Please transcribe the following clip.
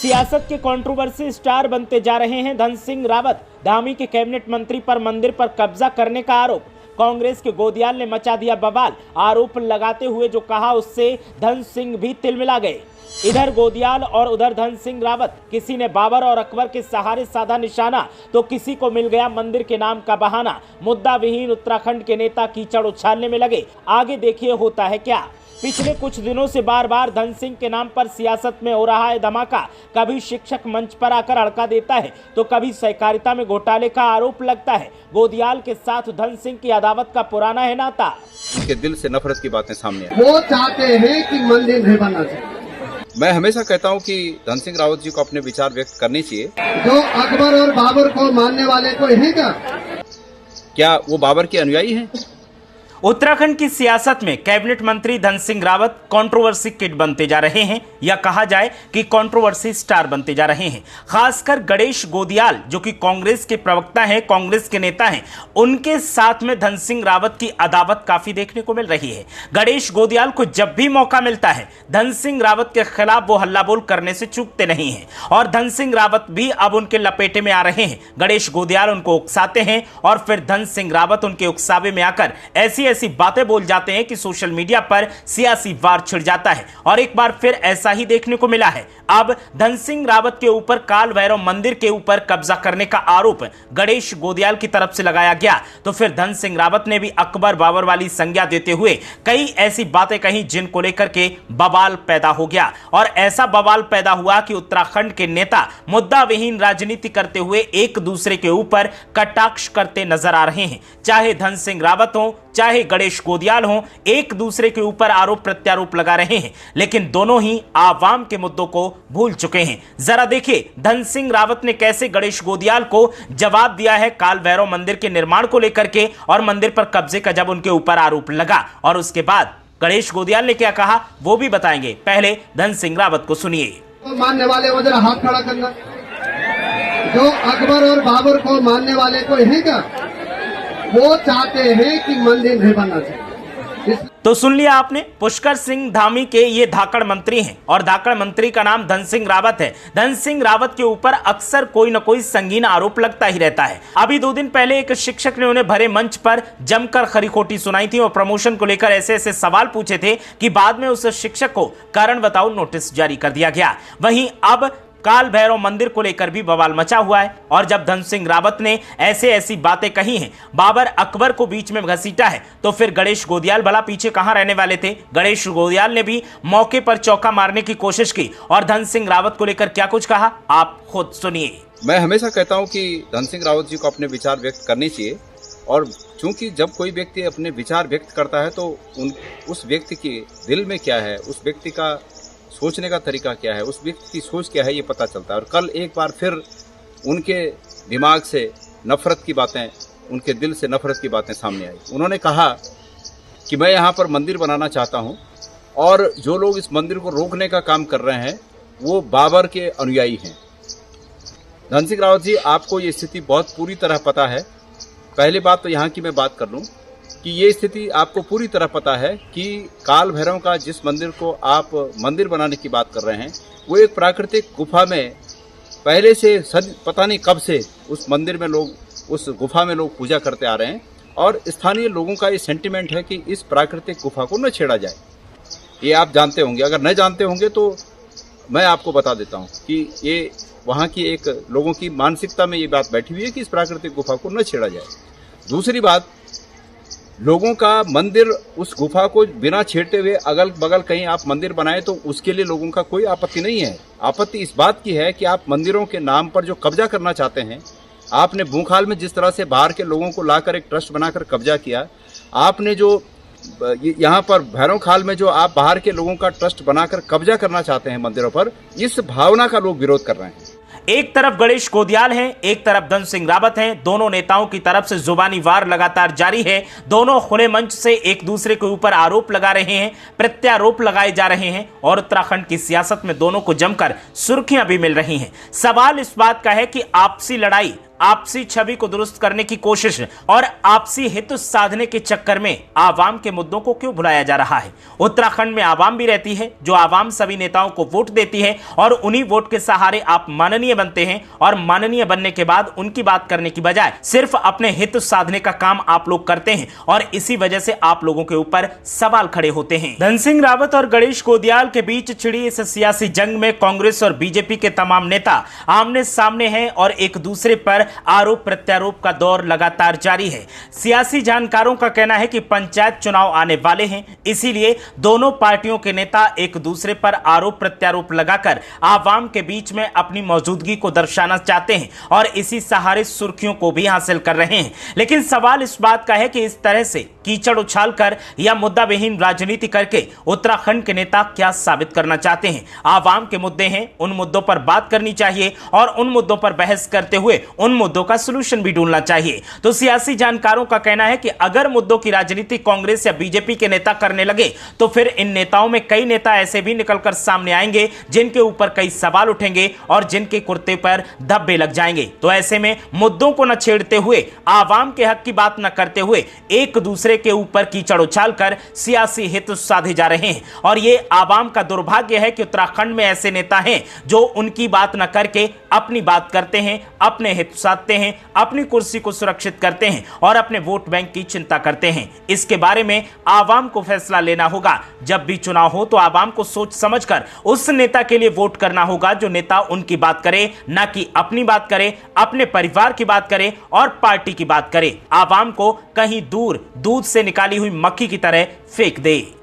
सियासत के controversy star बनते जा रहे हैं धन सिंह रावत। धामी के कैबिनेट मंत्री पर मंदिर पर कब्जा करने का आरोप। कांग्रेस के गोदियाल ने मचा दिया बवाल। आरोप लगाते हुए जो कहा उससे धन सिंह भी तिलमिला गए। इधर गोदियाल और उधर धन सिंह रावत। किसी ने बाबर और अकबर के सहारे साधा निशाना तो किसी को मिल गया मंदिर के नाम का बहाना। मुद्दा विहीन उत्तराखंड के नेता कीचड़ उछालने में लगे। आगे देखिए होता है क्या। पिछले कुछ दिनों से बार बार धन सिंह के नाम पर सियासत में हो रहा है धमाका। कभी शिक्षक मंच पर आकर अड़का देता है तो कभी सहकारिता में घोटाले का आरोप लगता है। गोदियाल के साथ धन सिंह की अदावत का पुराना है नाता। उनके दिल से नफरत की बातें सामने आई। वो चाहते हैं कि मंदिर नहीं बनना चाहिए। मैं हमेशा कहता हूं कि धन सिंह रावत जी को अपने विचार व्यक्त करने चाहिए। जो अकबर और बाबर को मानने वाले कोई है क्या वो बाबर के अनुयायी हैं? उत्तराखंड की सियासत में कैबिनेट मंत्री धन सिंह रावत कंट्रोवर्सी किड बनते जा रहे हैं, या कहा जाए कि कंट्रोवर्सी स्टार बनते जा रहे हैं। खासकर गणेश गोदियाल जो कि कांग्रेस के प्रवक्ता हैं, कांग्रेस के नेता हैं, उनके साथ में धन सिंह रावत की अदावत काफी देखने को मिल रही है। गणेश गोदियाल को जब भी मौका मिलता है धन सिंह रावत के खिलाफ वो हल्ला बोल करने से चूकते नहीं हैं और धन सिंह रावत भी अब उनके लपेटे में आ रहे हैं। गणेश गोदियाल उनको उकसाते हैं और फिर धन सिंह रावत उनके उकसावे में आकर ऐसी बातें बोल जाते हैं कि सोशल मीडिया पर सियासी वार छिड़ जाता है। और एक बार फिर ऐसा ही देखने को मिला है। अब धन सिंह रावत के ऊपर काल भैरव मंदिर के ऊपर कब्जा करने का आरोप गणेश गोदियाल की तरफ से लगाया गया तो फिर धन सिंह रावत ने भी अकबर बाबर वाली संज्ञा देते हुए कई ऐसी बातें कही जिनको लेकर के बवाल पैदा हो गया। और ऐसा बवाल पैदा हुआ कि उत्तराखंड के नेता मुद्दा विहीन राजनीति करते हुए एक दूसरे के ऊपर कटाक्ष करते नजर आ रहे हैं। चाहे धन सिंह रावत हो चाहे गणेश गोदियाल हो, एक दूसरे के ऊपर आरोप प्रत्यारोप लगा रहे हैं, लेकिन दोनों ही आवाम के मुद्दों को भूल चुके हैं। जरा देखिए धन सिंह रावत ने कैसे गणेश गोदियाल को जवाब दिया है काल भैरव मंदिर के निर्माण को लेकर के और मंदिर पर कब्जे का जब उनके ऊपर आरोप लगा, और उसके बाद गणेश गोदियाल ने क्या कहा वो भी बताएंगे। पहले धन सिंह रावत को सुनिए। तो मानने वाले वो जरा हाथ खड़ा करना। जो अकबर और बाबर को मानने वाले कोई है क्या? वो चाहते हैं कि मंदिर नहीं बनना चाहिए। तो सुन लिया आपने, पुष्कर सिंह धामी के ये धाकड़ मंत्री हैं और धाकड़ मंत्री का नाम धन सिंह रावत है। धन सिंह रावत के ऊपर अक्सर कोई न कोई संगीन आरोप लगता ही रहता है। अभी 2 दिन पहले एक शिक्षक ने उन्हें भरे मंच पर जमकर खरी खोटी सुनाई थी और प्रमोशन को लेकर ऐसे ऐसे सवाल पूछे थे कि बाद में उस शिक्षक को कारण बताओ नोटिस जारी कर दिया गया। वहीं अब काल भैरव मंदिर को लेकर भी बवाल मचा हुआ है और जब धन सिंह रावत ने ऐसी बातें कही हैं, बाबर अकबर को बीच में घसीटा है, तो फिर गणेश गोदियाल भला पीछे कहां रहने वाले थे। गणेश गोदियाल ने भी मौके पर चौका मारने की कोशिश की और धन सिंह रावत को लेकर क्या कुछ कहा आप खुद सुनिए। मैं हमेशा कहता हूं कि धन सिंह रावत जी को अपने विचार व्यक्त करने चाहिए, और चूंकि जब कोई व्यक्ति अपने विचार व्यक्त करता है तो उस व्यक्ति के दिल में क्या है, उस व्यक्ति का सोचने का तरीका क्या है, उस व्यक्ति की सोच क्या है, ये पता चलता है। और कल एक बार फिर उनके दिमाग से नफरत की बातें, उनके दिल से नफरत की बातें सामने आई। उन्होंने कहा कि मैं यहाँ पर मंदिर बनाना चाहता हूँ और जो लोग इस मंदिर को रोकने का काम कर रहे हैं वो बाबर के अनुयायी हैं। धन सिंह रावत जी, आपको ये स्थिति बहुत पूरी तरह पता है। पहली बात तो यहाँ की मैं बात कर लूँ कि ये स्थिति आपको पूरी तरह पता है कि काल भैरव का जिस मंदिर को आप मंदिर बनाने की बात कर रहे हैं वो एक प्राकृतिक गुफा में पहले से पता नहीं कब से उस मंदिर में लोग, उस गुफा में लोग पूजा करते आ रहे हैं और स्थानीय लोगों का ये सेंटिमेंट है कि इस प्राकृतिक गुफा को न छेड़ा जाए। ये आप जानते होंगे, अगर न जानते होंगे तो मैं आपको बता देता हूँ कि ये वहाँ की एक लोगों की मानसिकता में ये बात बैठी हुई है कि इस प्राकृतिक गुफा को न छेड़ा जाए। दूसरी बात, लोगों का मंदिर, उस गुफा को बिना छेड़ते हुए अगल बगल कहीं आप मंदिर बनाए तो उसके लिए लोगों का कोई आपत्ति नहीं है। आपत्ति इस बात की है कि आप मंदिरों के नाम पर जो कब्जा करना चाहते हैं, आपने भूखाल में जिस तरह से बाहर के लोगों को लाकर एक ट्रस्ट बनाकर कब्जा किया, आपने जो यहाँ पर भैरव खाल में जो आप बाहर के लोगों का ट्रस्ट बनाकर कब्जा करना चाहते हैं मंदिरों पर, इस भावना का लोग विरोध कर रहे हैं। एक तरफ गणेश गोदियाल हैं, एक तरफ धन सिंह रावत हैं। दोनों नेताओं की तरफ से जुबानी वार लगातार जारी है। दोनों खुले मंच से एक दूसरे के ऊपर आरोप लगा रहे हैं, प्रत्यारोप लगाए जा रहे हैं और उत्तराखंड की सियासत में दोनों को जमकर सुर्खियां भी मिल रही हैं। सवाल इस बात का है कि आपसी लड़ाई आपसी छवि को दुरुस्त करने की कोशिश और आपसी हित साधने के चक्कर में आवाम के मुद्दों को क्यों भुलाया जा रहा है? उत्तराखंड में आवाम भी रहती है, जो आवाम सभी नेताओं को वोट देती है और उन्हीं वोट के सहारे आप माननीय बनते हैं और माननीय बनने के बाद उनकी बात करने की बजाय सिर्फ अपने हित साधने का काम आप लोग करते हैं और इसी वजह से आप लोगों के ऊपर सवाल खड़े होते हैं। धन सिंह रावत और गणेश गोदियाल के बीच छिड़ी इस सियासी जंग में कांग्रेस और बीजेपी के तमाम नेता आमने सामने हैं और एक दूसरे पर आरोप प्रत्यारोप का दौर लगातार जारी है। सियासी जानकारों का कहना है कि पंचायत चुनाव आने वाले हैं, इसीलिए दोनों पार्टियों के नेता एक दूसरे पर आरोप प्रत्यारोप लगाकर आवाम के बीच में अपनी मौजूदगी को दर्शाना चाहते हैं और इसी सहारे सुर्खियों को भी हासिल कर रहे हैं। लेकिन सवाल इस बात का है कि इस तरह से कीचड़ उछालकर या मुद्दा विहीन राजनीति करके उत्तराखंड के नेता क्या साबित करना चाहते हैं? आवाम के मुद्दे हैं, उन मुद्दों पर बात करनी चाहिए और उन मुद्दों पर बहस करते हुए उन मुद्दों का सलूशन भी ढूंढना चाहिए। तो सियासी जानकारों का कहना है कि अगर मुद्दों की राजनीति कांग्रेस या बीजेपी के नेता करने लगे तो फिर इन नेताओं में कई नेता ऐसे भी निकलकर सामने आएंगे जिनके ऊपर कई सवाल उठेंगे और जिनके कुर्ते पर धब्बे लग जाएंगे। तो ऐसे में मुद्दों को न छेड़ते हुए, आवाम के हक की बात न करते हुए एक दूसरे के ऊपर कीचड़ उछालकर सियासी हित साधे जा रहे हैं और ये आवाम का दुर्भाग्य है कि उत्तराखंड में ऐसे नेता हैं जो उनकी बात न करके अपनी बात करते हैं, अपने हित साधते हैं, अपनी कुर्सी को सुरक्षित करते हैं और अपने वोट बैंक की चिंता करते हैं। इसके बारे में आवाम को फैसला लेना होगा। जब भी चुनाव हो तो आवाम को सोच समझकर उस नेता के लिए वोट करना होगा जो नेता उनकी बात करे, ना कि अपनी बात करे, अपने परिवार की बात करे और पार्टी की बात करे। आवाम को कहीं दूर दूध से निकाली हुई मक्खी की तरह फेंक दे।